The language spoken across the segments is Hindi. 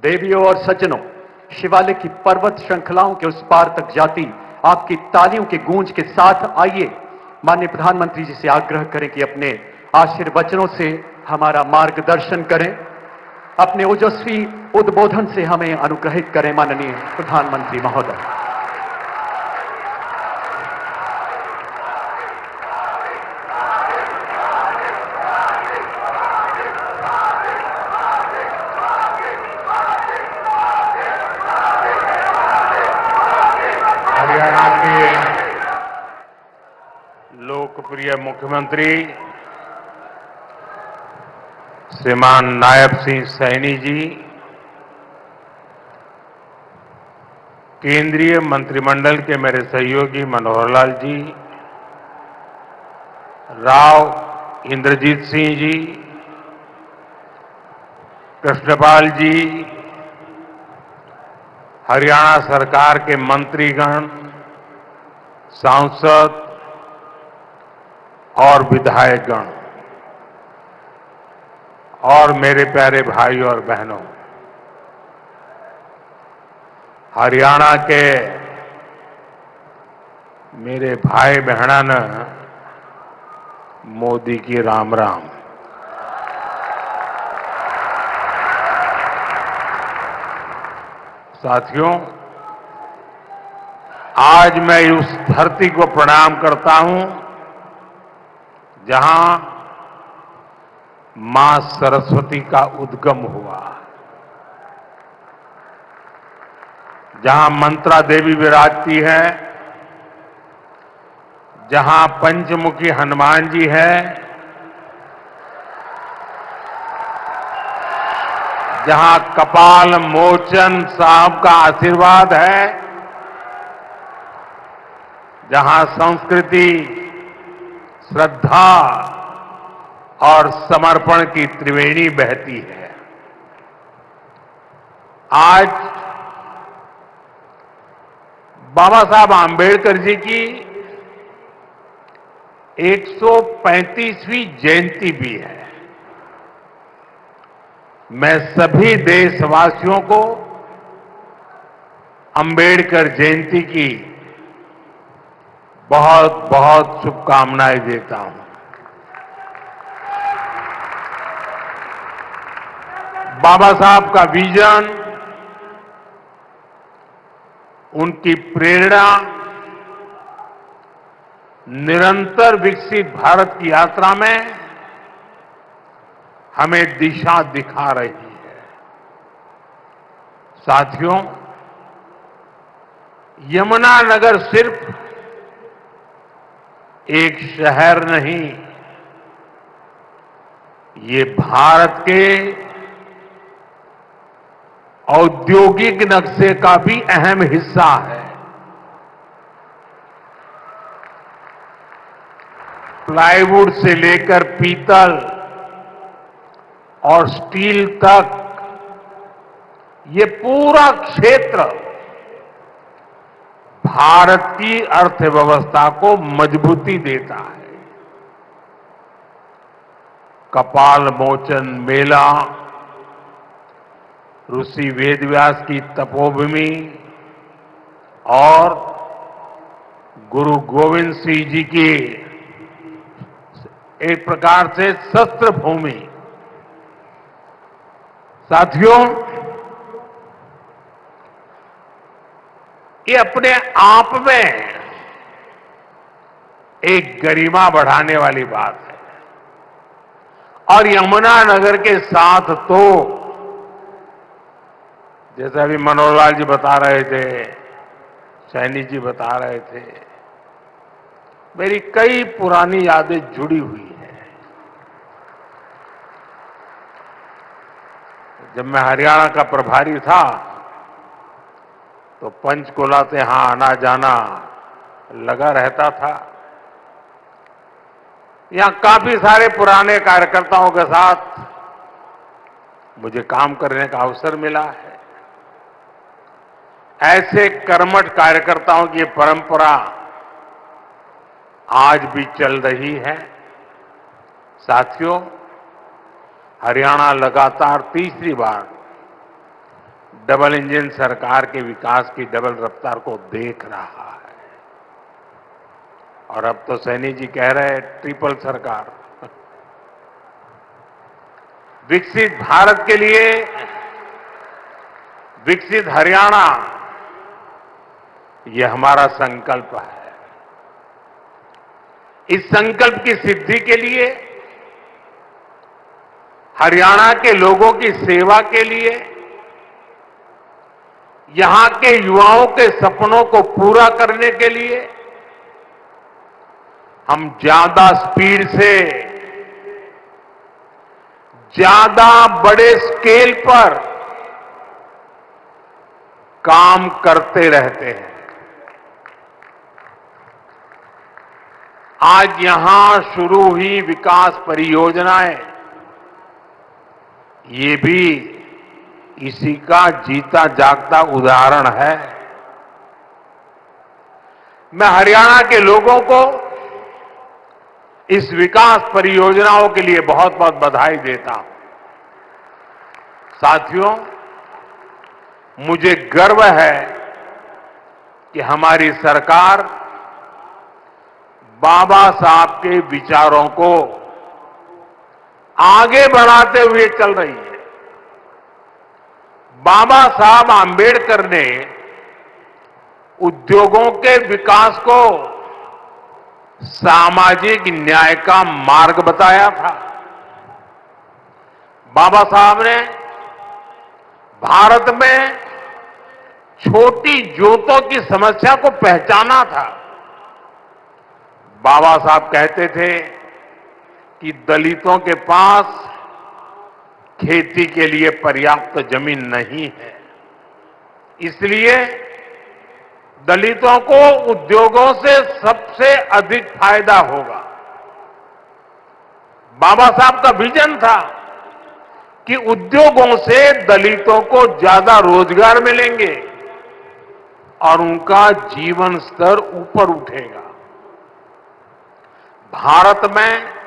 देवियों और सज्जनों, शिवालिक की पर्वत श्रृंखलाओं के उस पार तक जाती आपकी तालियों के गूंज के साथ आइए माननीय प्रधानमंत्री जी से आग्रह करें कि अपने आशीर्वचनों से हमारा मार्गदर्शन करें, अपने ओजस्वी उद्बोधन से हमें अनुग्रहित करें। माननीय प्रधानमंत्री महोदय। हरियाणा के लोकप्रिय मुख्यमंत्री श्रीमान नायब सिंह सैनी जी, केंद्रीय मंत्रिमंडल के मेरे सहयोगी मनोहर लाल जी, राव इंद्रजीत सिंह जी, कृष्णपाल जी, हरियाणा सरकार के मंत्रीगण, सांसद और विधायकगण और मेरे प्यारे भाई और बहनों, हरियाणा के मेरे भाई बहना मोदी की राम राम। साथियों, आज मैं उस धरती को प्रणाम करता हूं जहां मां सरस्वती का उद्गम हुआ, जहां मंत्रा देवी विराजती है, जहां पंचमुखी हनुमान जी है, जहां कपाल मोचन साहब का आशीर्वाद है, जहां संस्कृति, श्रद्धा और समर्पण की त्रिवेणी बहती है। आज बाबा साहब आंबेडकर जी की 135वीं जयंती भी है। मैं सभी देशवासियों को अंबेडकर जयंती की बहुत बहुत शुभकामनाएं देता हूं। बाबा साहब का विजन, उनकी प्रेरणा निरंतर विकसित भारत की यात्रा में हमें दिशा दिखा रही है। साथियों, यमुनानगर सिर्फ एक शहर नहीं, ये भारत के औद्योगिक नक्शे का भी अहम हिस्सा है। प्लाईवुड से लेकर पीतल और स्टील तक ये पूरा क्षेत्र भारत की अर्थव्यवस्था को मजबूती देता है। कपाल मोचन मेला, ऋषि वेदव्यास की तपोभूमि और गुरु गोविंद सिंह जी की एक प्रकार से शस्त्र भूमि। साथियों, ये अपने आप में एक गरिमा बढ़ाने वाली बात है। और यमुनानगर के साथ तो जैसे अभी मनोहर लाल जी बता रहे थे, सैनी जी बता रहे थे, मेरी कई पुरानी यादें जुड़ी हुई हैं। जब मैं हरियाणा का प्रभारी था तो पंचकुला से यहां आना जाना लगा रहता था। यहां काफी सारे पुराने कार्यकर्ताओं के साथ मुझे काम करने का अवसर मिला है। ऐसे कर्मठ कार्यकर्ताओं की परंपरा आज भी चल रही है। साथियों, हरियाणा लगातार तीसरी बार डबल इंजन सरकार के विकास की डबल रफ्तार को देख रहा है। और अब तो सैनी जी कह रहे हैं ट्रिपल सरकार। विकसित भारत के लिए विकसित हरियाणा, ये हमारा संकल्प है। इस संकल्प की सिद्धि के लिए, हरियाणा के लोगों की सेवा के लिए, यहां के युवाओं के सपनों को पूरा करने के लिए हम ज्यादा स्पीड से, ज्यादा बड़े स्केल पर काम करते रहते हैं। आज यहां शुरू हुई विकास परियोजनाएं, ये भी इसी का जीता जागता उदाहरण है। मैं हरियाणा के लोगों को इस विकास परियोजनाओं के लिए बहुत बहुत बधाई देता हूं। साथियों, मुझे गर्व है कि हमारी सरकार बाबा साहब के विचारों को आगे बढ़ाते हुए चल रही है। बाबा साहब आंबेडकर ने उद्योगों के विकास को सामाजिक न्याय का मार्ग बताया था। बाबा साहब ने भारत में छोटी जोतों की समस्या को पहचाना था। बाबा साहब कहते थे कि दलितों के पास खेती के लिए पर्याप्त जमीन नहीं है, इसलिए दलितों को उद्योगों से सबसे अधिक फायदा होगा। बाबा साहब का विजन था कि उद्योगों से दलितों को ज्यादा रोजगार मिलेंगे और उनका जीवन स्तर ऊपर उठेगा। भारत में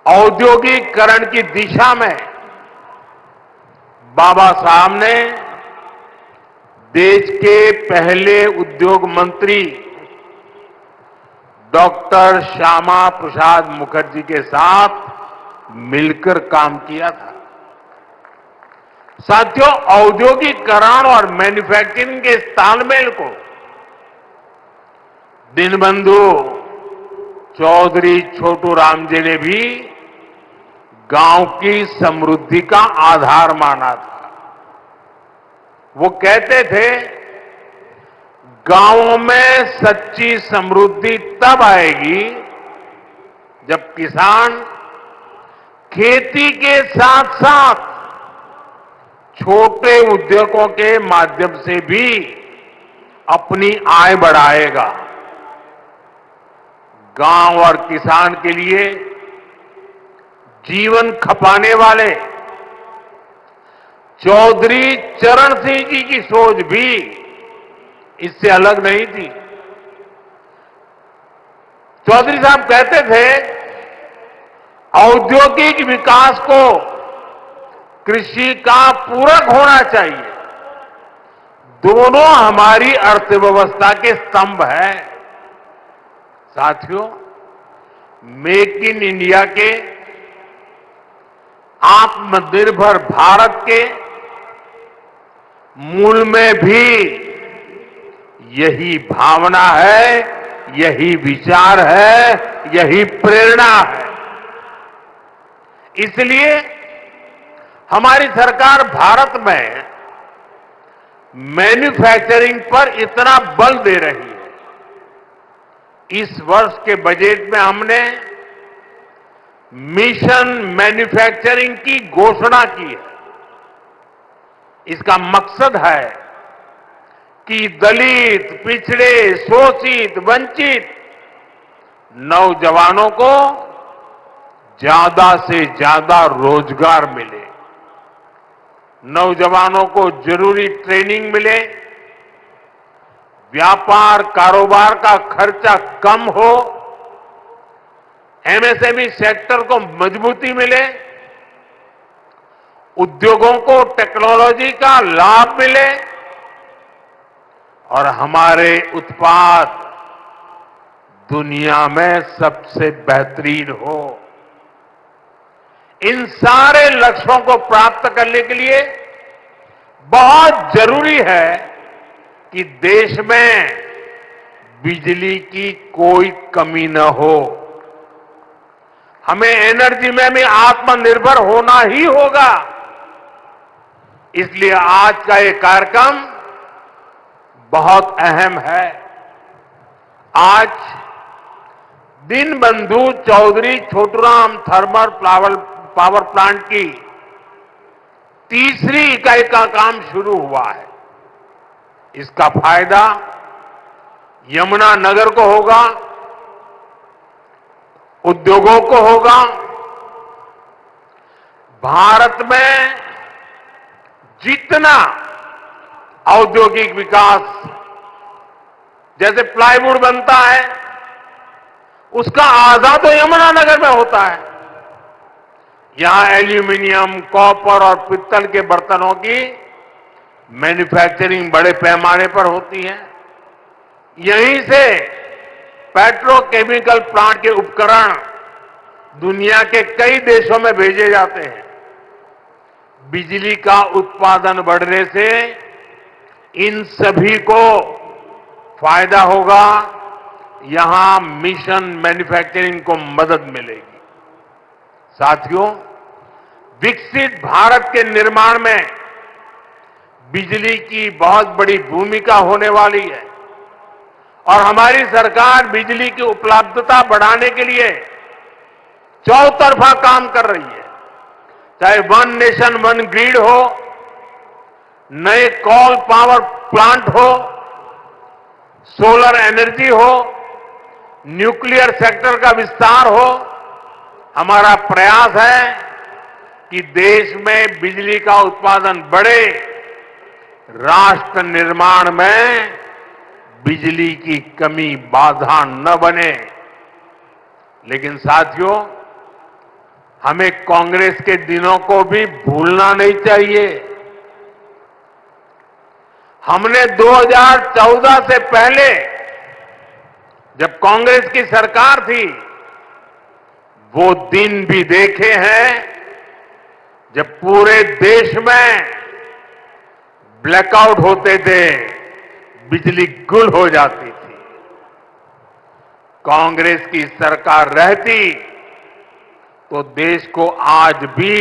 औद्योगिकरण की दिशा में बाबा साहब ने देश के पहले उद्योग मंत्री डॉक्टर श्यामा प्रसाद मुखर्जी के साथ मिलकर काम किया था। साथियों, औद्योगिकरण और मैन्युफैक्चरिंग के इस तालमेल को दीनबंधु चौधरी छोटू राम जी ने भी गांव की समृद्धि का आधार माना था। वो कहते थे, गांवों में सच्ची समृद्धि तब आएगी जब किसान खेती के साथ साथ छोटे उद्योगों के माध्यम से भी अपनी आय बढ़ाएगा। गांव और किसान के लिए जीवन खपाने वाले चौधरी चरण सिंह जी की सोच भी इससे अलग नहीं थी। चौधरी साहब कहते थे, औद्योगिक विकास को कृषि का पूरक होना चाहिए। दोनों हमारी अर्थव्यवस्था के स्तंभ हैं। साथियों, मेक इन इंडिया के, आत्मनिर्भर भारत के मूल में भी यही भावना है, यही विचार है, यही प्रेरणा है। इसलिए हमारी सरकार भारत में मैन्युफैक्चरिंग पर इतना बल दे रही है। इस वर्ष के बजट में हमने मिशन मैन्युफैक्चरिंग की घोषणा की है। इसका मकसद है कि दलित, पिछड़े, शोषित, वंचित नौजवानों को ज्यादा से ज्यादा रोजगार मिले, नौजवानों को जरूरी ट्रेनिंग मिले, व्यापार कारोबार का खर्चा कम हो, एमएसएमई सेक्टर को मजबूती मिले उद्योगों को टेक्नोलॉजी का लाभ मिले और हमारे उत्पाद दुनिया में सबसे बेहतरीन हो। इन सारे लक्ष्यों को प्राप्त करने के लिए बहुत जरूरी है कि देश में बिजली की कोई कमी न हो। हमें एनर्जी में भी आत्मनिर्भर होना ही होगा। इसलिए आज का ये कार्यक्रम बहुत अहम है। आज Deenbandhu Chaudhary Chhoturam thermal power plant की तीसरी इकाई का काम शुरू हुआ है। इसका फायदा यमुना नगर को होगा, उद्योगों को होगा। भारत में जितना औद्योगिक विकास, जैसे प्लाईवुड बनता है, उसका आधा तो यमुनानगर में होता है। यहां एल्यूमिनियम, कॉपर और पित्तल के बर्तनों की मैन्युफैक्चरिंग बड़े पैमाने पर होती है। यहीं से पेट्रोकेमिकल प्लांट के उपकरण दुनिया के कई देशों में भेजे जाते हैं। बिजली का उत्पादन बढ़ने से इन सभी को फायदा होगा। यहां मिशन मैन्युफैक्चरिंग को मदद मिलेगी। साथियों, विकसित भारत के निर्माण में बिजली की बहुत बड़ी भूमिका होने वाली है और हमारी सरकार बिजली की उपलब्धता बढ़ाने के लिए चौतरफा काम कर रही है। चाहे वन नेशन वन ग्रिड हो, नए कोल पावर प्लांट हो, सोलर एनर्जी हो, न्यूक्लियर सेक्टर का विस्तार हो, हमारा प्रयास है कि देश में बिजली का उत्पादन बढ़े, राष्ट्र निर्माण में बिजली की कमी बाधा न बने। लेकिन साथियों, हमें कांग्रेस के दिनों को भी भूलना नहीं चाहिए। हमने 2014 से पहले, जब कांग्रेस की सरकार थी, वो दिन भी देखे हैं जब पूरे देश में ब्लैकआउट होते थे, बिजली गुल हो जाती थी। कांग्रेस की सरकार रहती तो देश को आज भी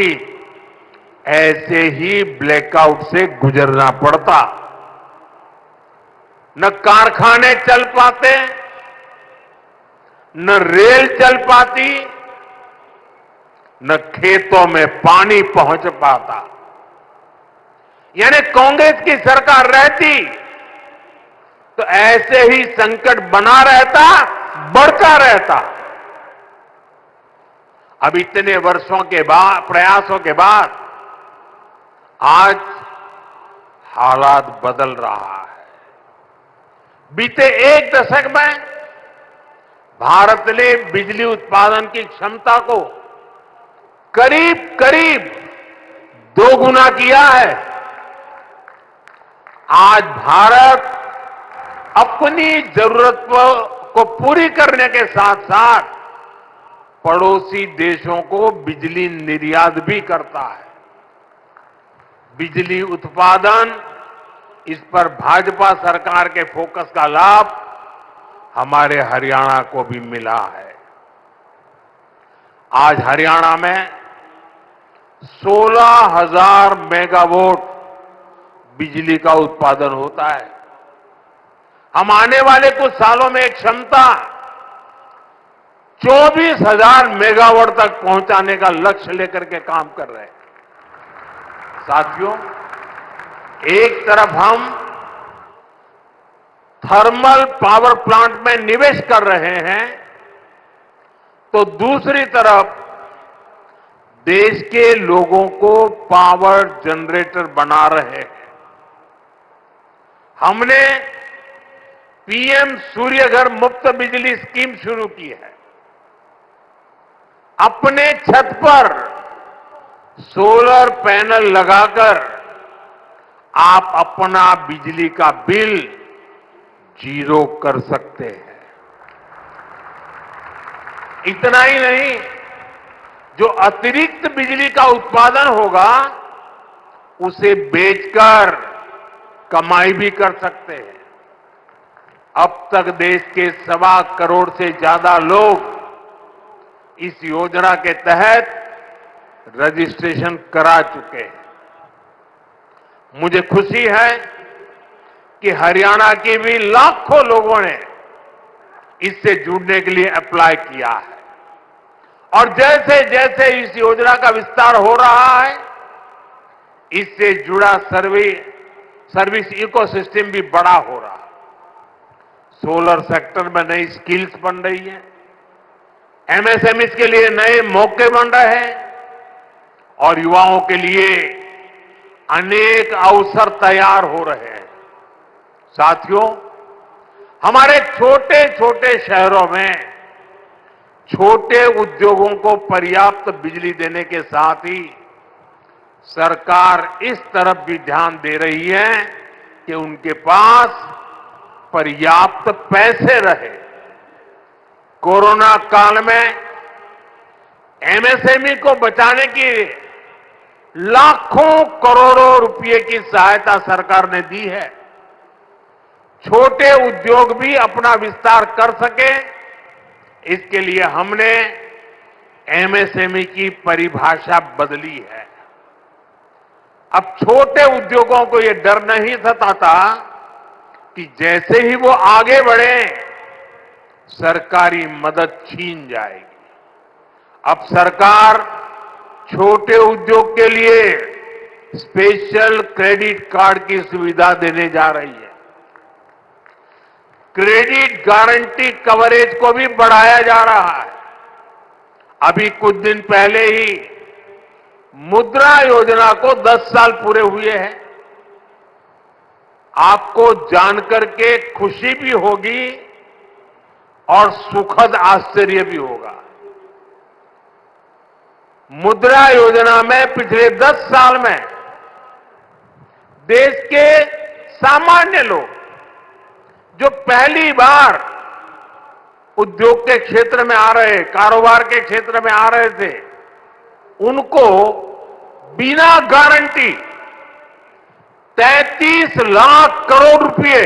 ऐसे ही ब्लैकआउट से गुजरना पड़ता। न कारखाने चल पाते, न रेल चल पाती, न खेतों में पानी पहुंच पाता। यानी कांग्रेस की सरकार रहती तो ऐसे ही संकट बना रहता, बढ़ता रहता। अब इतने वर्षों के बाद, प्रयासों के बाद आज हालात बदल रहा है। बीते एक दशक में भारत ने बिजली उत्पादन की क्षमता को करीब करीब 2 गुना किया है। आज भारत अपनी जरूरत को पूरी करने के साथ साथ पड़ोसी देशों को बिजली निर्यात भी करता है। बिजली उत्पादन, इस पर भाजपा सरकार के फोकस का लाभ हमारे हरियाणा को भी मिला है। आज हरियाणा में 16,000 मेगावाट बिजली का उत्पादन होता है। हम आने वाले कुछ सालों में एक क्षमता 24,000 मेगावाट तक पहुंचाने का लक्ष्य लेकर के काम कर रहे हैं। साथियों, एक तरफ हम थर्मल पावर प्लांट में निवेश कर रहे हैं, तो दूसरी तरफ देश के लोगों को पावर जनरेटर बना रहे हैं। हमने पीएम सूर्यघर मुफ्त बिजली स्कीम शुरू की है। अपने छत पर सोलर पैनल लगाकर आप अपना बिजली का बिल जीरो कर सकते हैं। इतना ही नहीं, जो अतिरिक्त बिजली का उत्पादन होगा उसे बेचकर कमाई भी कर सकते हैं। अब तक देश के 1.25 करोड़ से ज्यादा लोग इस योजना के तहत रजिस्ट्रेशन करा चुके हैं। मुझे खुशी है कि हरियाणा के भी लाखों लोगों ने इससे जुड़ने के लिए अप्लाई किया है और जैसे जैसे इस योजना का विस्तार हो रहा है, इससे जुड़ा सर्विस इकोसिस्टम भी बड़ा हो रहा है। सोलर सेक्टर में नई स्किल्स बन रही है, एमएसएमईज के लिए नए मौके बन रहे हैं और युवाओं के लिए अनेक अवसर तैयार हो रहे हैं। साथियों, हमारे छोटे छोटे शहरों में छोटे उद्योगों को पर्याप्त बिजली देने के साथ ही सरकार इस तरफ भी ध्यान दे रही है कि उनके पास पर्याप्त पैसे रहे। कोरोना काल में एमएसएमई को बचाने की लाखों करोड़ों रुपए की सहायता सरकार ने दी है। छोटे उद्योग भी अपना विस्तार कर सके, इसके लिए हमने एमएसएमई की परिभाषा बदली है। अब छोटे उद्योगों को यह डर नहीं सताता कि जैसे ही वो आगे बढ़े सरकारी मदद छीन जाएगी। अब सरकार छोटे उद्योग के लिए स्पेशल क्रेडिट कार्ड की सुविधा देने जा रही है। क्रेडिट गारंटी कवरेज को भी बढ़ाया जा रहा है। अभी कुछ दिन पहले ही मुद्रा योजना को 10 साल पूरे हुए हैं। आपको जानकर के खुशी भी होगी और सुखद आश्चर्य भी होगा। मुद्रा योजना में पिछले 10 साल में देश के सामान्य लोग जो पहली बार उद्योग के क्षेत्र में आ रहे, कारोबार के क्षेत्र में आ रहे थे, उनको बिना गारंटी 33 लाख करोड़ रुपए,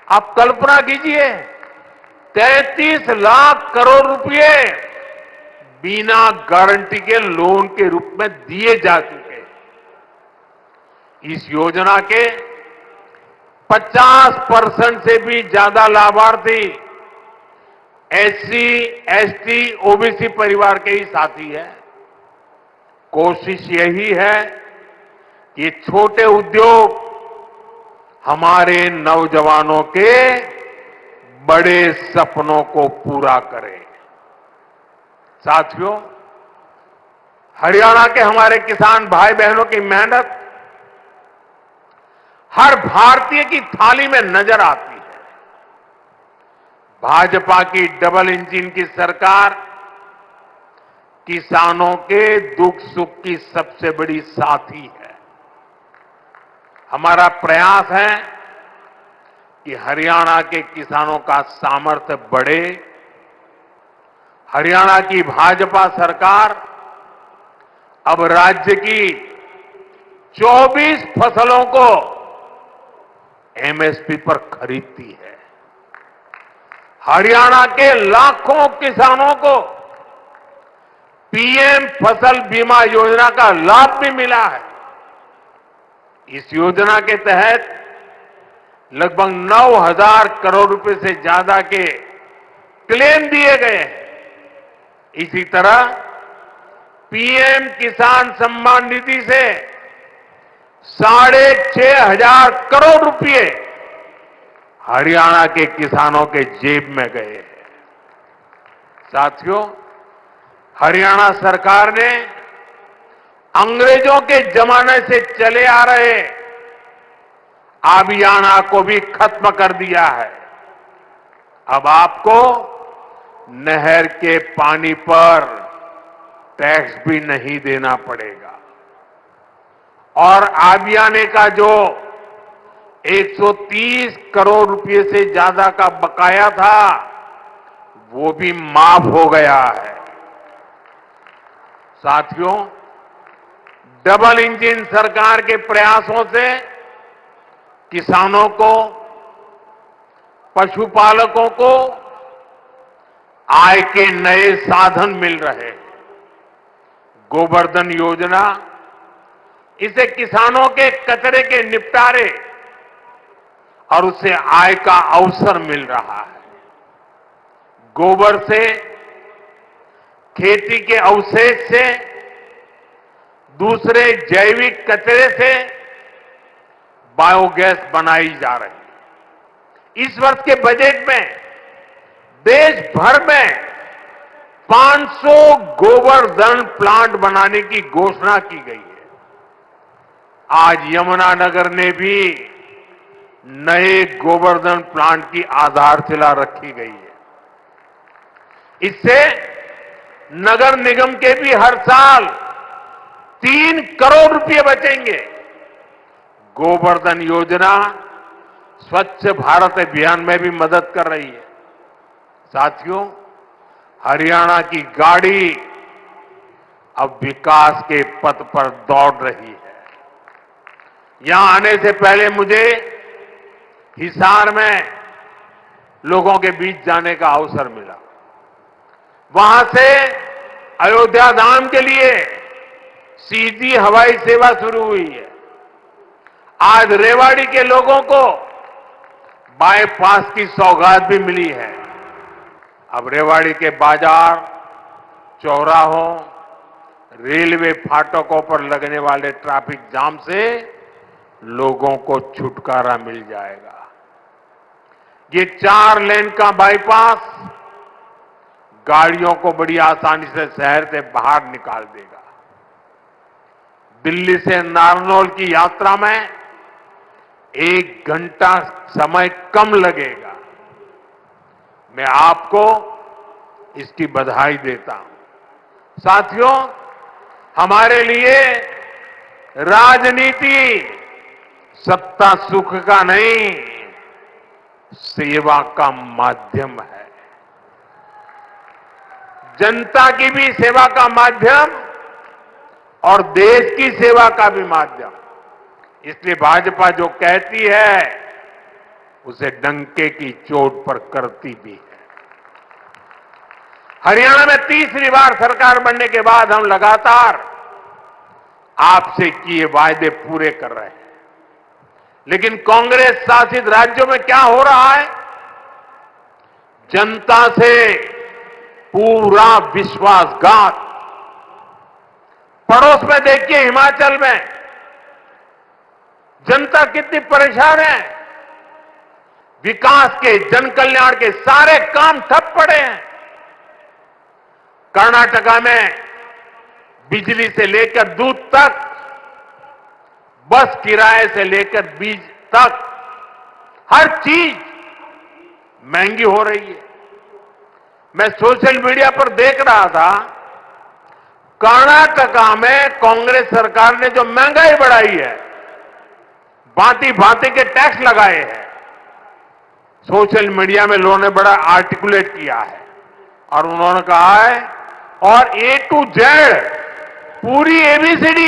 आप कल्पना कीजिए, 33 लाख करोड़ रुपए बिना गारंटी के लोन के रूप में दिए जा चुके हैं। इस योजना के 50% से भी ज्यादा लाभार्थी एससी, एसटी, ओबीसी परिवार के ही साथी हैं। कोशिश यही है कि ये छोटे उद्योग हमारे नौजवानों के बड़े सपनों को पूरा करें। साथियों, हरियाणा के हमारे किसान भाई बहनों की मेहनत हर भारतीय की थाली में नजर आती है। भाजपा की डबल इंजन की सरकार किसानों के दुख सुख की सबसे बड़ी साथी है। हमारा प्रयास है कि हरियाणा के किसानों का सामर्थ्य बढ़े। हरियाणा की भाजपा सरकार अब राज्य की 24 फसलों को एमएसपी पर खरीदती है। हरियाणा के लाखों किसानों को पीएम फसल बीमा योजना का लाभ भी मिला है। इस योजना के तहत लगभग 9,000 करोड़ रुपए से ज्यादा के क्लेम दिए गए हैं। इसी तरह पीएम किसान सम्मान निधि से 6,500 करोड़ रुपए हरियाणा के किसानों के जेब में गए हैं। साथियों, हरियाणा सरकार ने अंग्रेजों के जमाने से चले आ रहे अभियाना को भी खत्म कर दिया है। अब आपको नहर के पानी पर टैक्स भी नहीं देना पड़ेगा। और आबियाने का जो 130 करोड़ रुपए से ज्यादा का बकाया था, वो भी माफ हो गया है। साथियों, डबल इंजन सरकार के प्रयासों से किसानों को, पशुपालकों को आय के नए साधन मिल रहे हैं। गोवर्धन योजना, इसे किसानों के कचरे के निपटारे और उससे आय का अवसर मिल रहा है। गोबर से, खेती के अवशेष से, दूसरे जैविक कचरे से बायोगैस बनाई जा रही है। इस वर्ष के बजट में देश भर में 500 गोवर्धन प्लांट बनाने की घोषणा की गई है। आज यमुनानगर ने भी नए गोवर्धन प्लांट की आधारशिला रखी गई है। इससे नगर निगम के भी हर साल 3 करोड़ रुपए बचेंगे। गोवर्धन योजना स्वच्छ भारत अभियान में भी मदद कर रही है। साथियों, हरियाणा की गाड़ी अब विकास के पथ पर दौड़ रही है। यहां आने से पहले मुझे हिसार में लोगों के बीच जाने का अवसर मिला। वहां से अयोध्या धाम के लिए सीधी हवाई सेवा शुरू हुई है। आज रेवाड़ी के लोगों को बाईपास की सौगात भी मिली है। अब रेवाड़ी के बाजार, चौराहों, रेलवे फाटकों पर लगने वाले ट्रैफिक जाम से लोगों को छुटकारा मिल जाएगा। ये 4 लेन का बाईपास गाड़ियों को बड़ी आसानी से शहर से बाहर निकाल देगा। दिल्ली से नारनौल की यात्रा में 1 घंटा समय कम लगेगा। मैं आपको इसकी बधाई देता हूं। साथियों, हमारे लिए राजनीति सत्ता सुख का नहीं, सेवा का माध्यम है। जनता की भी सेवा का माध्यम और देश की सेवा का भी माध्यम। इसलिए भाजपा जो कहती है उसे डंके की चोट पर करती भी है। हरियाणा में तीसरी बार सरकार बनने के बाद हम लगातार आपसे किए वायदे पूरे कर रहे हैं। लेकिन कांग्रेस शासित राज्यों में क्या हो रहा है? जनता से पूरा विश्वासघात। पड़ोस में देखिए, हिमाचल में जनता कितनी परेशान है। विकास के, जन कल्याण के सारे काम ठप पड़े हैं। कर्नाटका में बिजली से लेकर दूध तक, बस किराए से लेकर बीज तक, हर चीज महंगी हो रही है। मैं सोशल मीडिया पर देख रहा था, कर्नाटका में कांग्रेस सरकार ने जो महंगाई बढ़ाई है, भांति भांति के टैक्स लगाए हैं। सोशल मीडिया में लोगों ने बड़ा आर्टिकुलेट किया है और उन्होंने कहा है, और A to Z पूरी ABCD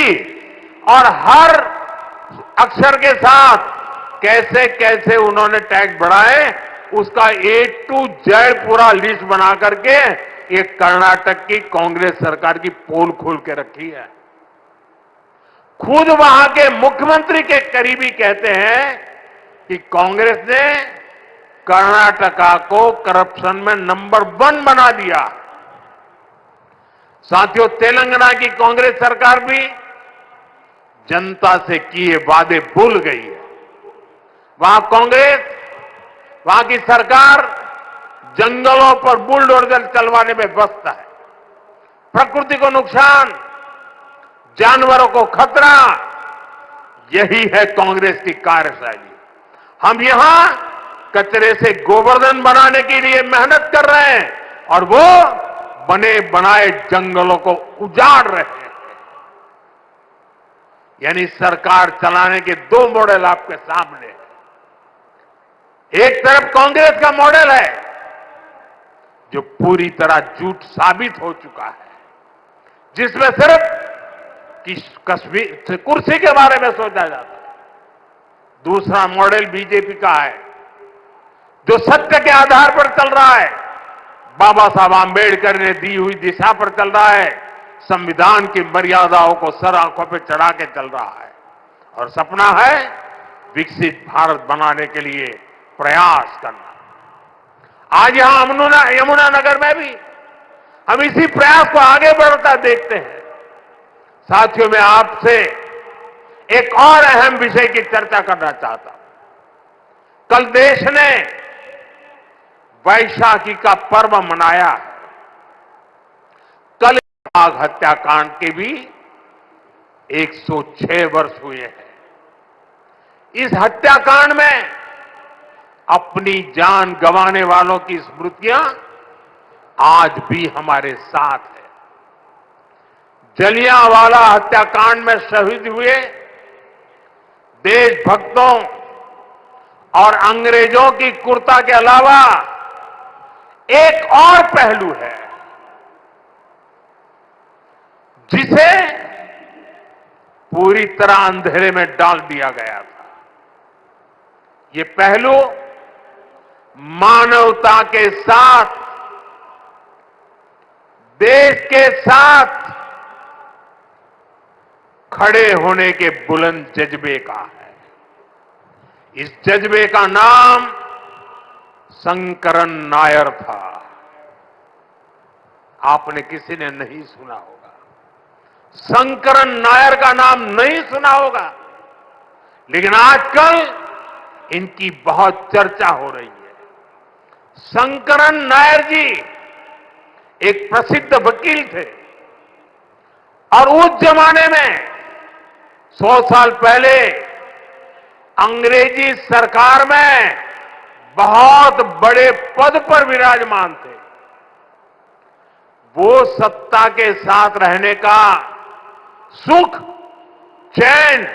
और हर अक्षर के साथ कैसे कैसे उन्होंने टैक्स बढ़ाए, उसका A to Z पूरा लिस्ट बना करके एक कर्नाटक की कांग्रेस सरकार की पोल खोल के रखी है। खुद वहां के मुख्यमंत्री के करीबी कहते हैं कि कांग्रेस ने कर्नाटका को करप्शन में नंबर 1 बना दिया। साथियों, तेलंगाना की कांग्रेस सरकार भी जनता से किए वादे भूल गई है। वहां कांग्रेस, वहां की सरकार जंगलों पर बुलडोजर चलवाने में व्यस्त है। प्रकृति को नुकसान, जानवरों को खतरा, यही है कांग्रेस की कार्यशैली। हम यहां कचरे से गोवर्धन बनाने के लिए मेहनत कर रहे हैं और वो बने बनाए जंगलों को उजाड़ रहे हैं। यानी सरकार चलाने के दो मॉडल आपके सामने हैं। एक तरफ कांग्रेस का मॉडल है जो पूरी तरह झूठ साबित हो चुका है, जिसमें सिर्फ कश्मीर कुर्सी के बारे में सोचा जाता है। दूसरा मॉडल बीजेपी का है जो सत्य के आधार पर चल रहा है, बाबा साहब आंबेडकर ने दी हुई दिशा पर चल रहा है, संविधान की मर्यादाओं को सर आंखों पर चढ़ा के चल रहा है और सपना है विकसित भारत बनाने के लिए प्रयास करना। आज यहां यमुना नगर में भी हम इसी प्रयास को आगे बढ़ता देखते हैं। साथियों, मैं आपसे एक और अहम विषय की चर्चा करना चाहता हूं। कल देश ने वैशाखी का पर्व मनाया है। कल बाघ हत्याकांड के भी 106 वर्ष हुए हैं। इस हत्याकांड में अपनी जान गंवाने वालों की स्मृतियां आज भी हमारे साथ है। जलियांवाला हत्याकांड में शहीद हुए देशभक्तों और अंग्रेजों की क्रूरता के अलावा एक और पहलू है जिसे पूरी तरह अंधेरे में डाल दिया गया था। ये पहलू मानवता के साथ, देश के साथ खड़े होने के बुलंद जज्बे का है। इस जज्बे का नाम शंकरन नायर था। आपने किसी ने नहीं सुना होगा, शंकरन नायर का नाम नहीं सुना होगा, लेकिन आजकल इनकी बहुत चर्चा हो रही है। शंकरन नायर जी एक प्रसिद्ध वकील थे और उस जमाने में 100 साल पहले अंग्रेजी सरकार में बहुत बड़े पद पर विराजमान थे। वो सत्ता के साथ रहने का सुख, चैन,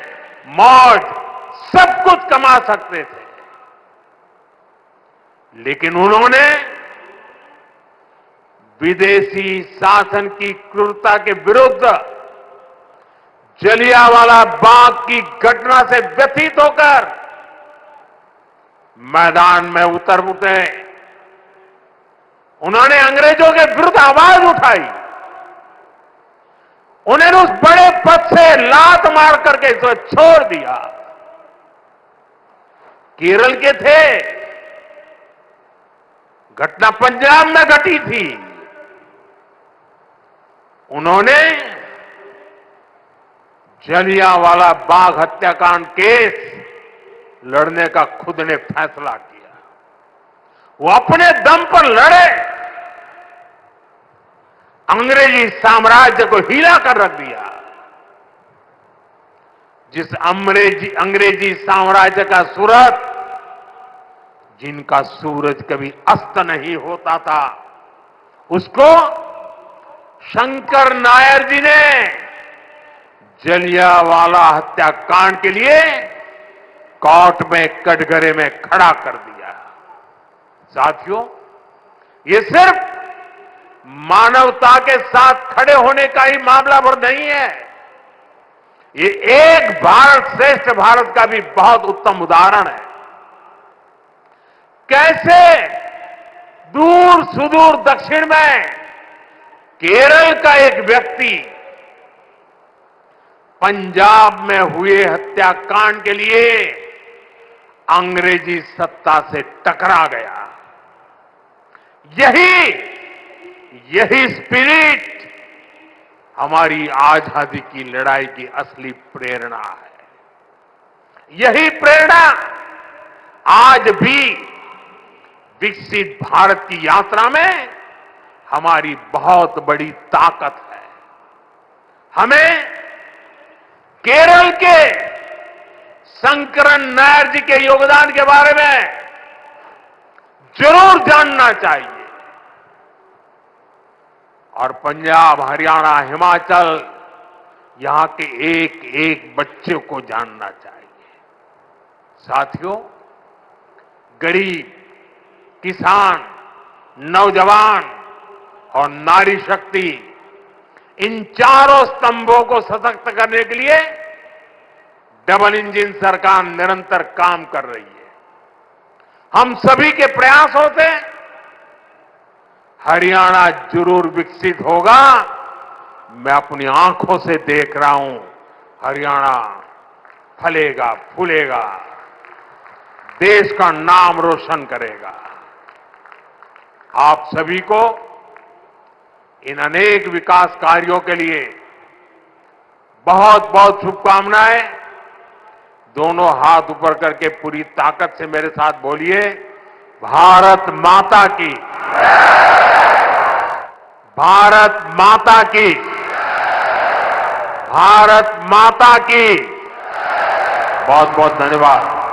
मौज सब कुछ कमा सकते थे, लेकिन उन्होंने विदेशी शासन की क्रूरता के विरुद्ध जलियांवाला बाग की घटना से व्यथित होकर मैदान में उतरे। उन्होंने अंग्रेजों के विरुद्ध आवाज उठाई। उन्होंने उस बड़े पद से लात मार करके इसे छोड़ दिया। केरल के थे, घटना पंजाब में घटी थी। उन्होंने जलियांवाला बाग हत्याकांड केस लड़ने का खुद ने फैसला किया। वो अपने दम पर लड़े, अंग्रेजी साम्राज्य को हिला कर रख दिया। जिस अंग्रेजी साम्राज्य का सूरज, जिनका सूरज कभी अस्त नहीं होता था, उसको शंकर नायर जी ने जलियांवाला हत्याकांड के लिए कोर्ट में कटघरे में खड़ा कर दिया। साथियों, ये सिर्फ मानवता के साथ खड़े होने का ही मामला भर नहीं है, ये एक भारत श्रेष्ठ भारत का भी बहुत उत्तम उदाहरण है। कैसे दूर सुदूर दक्षिण में केरल का एक व्यक्ति पंजाब में हुए हत्याकांड के लिए अंग्रेजी सत्ता से टकरा गया। यही स्पिरिट हमारी आजादी की लड़ाई की असली प्रेरणा है। यही प्रेरणा आज भी विकसित भारत की यात्रा में हमारी बहुत बड़ी ताकत है। हमें केरल के शंकरन नायर जी के योगदान के बारे में जरूर जानना चाहिए और पंजाब, हरियाणा, हिमाचल, यहां के एक एक बच्चे को जानना चाहिए। साथियों, गरीब, किसान, नौजवान और नारी शक्ति, इन चारों स्तंभों को सशक्त करने के लिए डबल इंजन सरकार निरंतर काम कर रही है। हम सभी के प्रयासों से हरियाणा जरूर विकसित होगा। मैं अपनी आंखों से देख रहा हूं, हरियाणा फलेगा, फूलेगा, देश का नाम रोशन करेगा। आप सभी को इन अनेक विकास कार्यों के लिए बहुत बहुत शुभकामनाएं। दोनों हाथ ऊपर करके पूरी ताकत से मेरे साथ बोलिए, भारत माता की, भारत माता की, भारत माता की। बहुत बहुत धन्यवाद।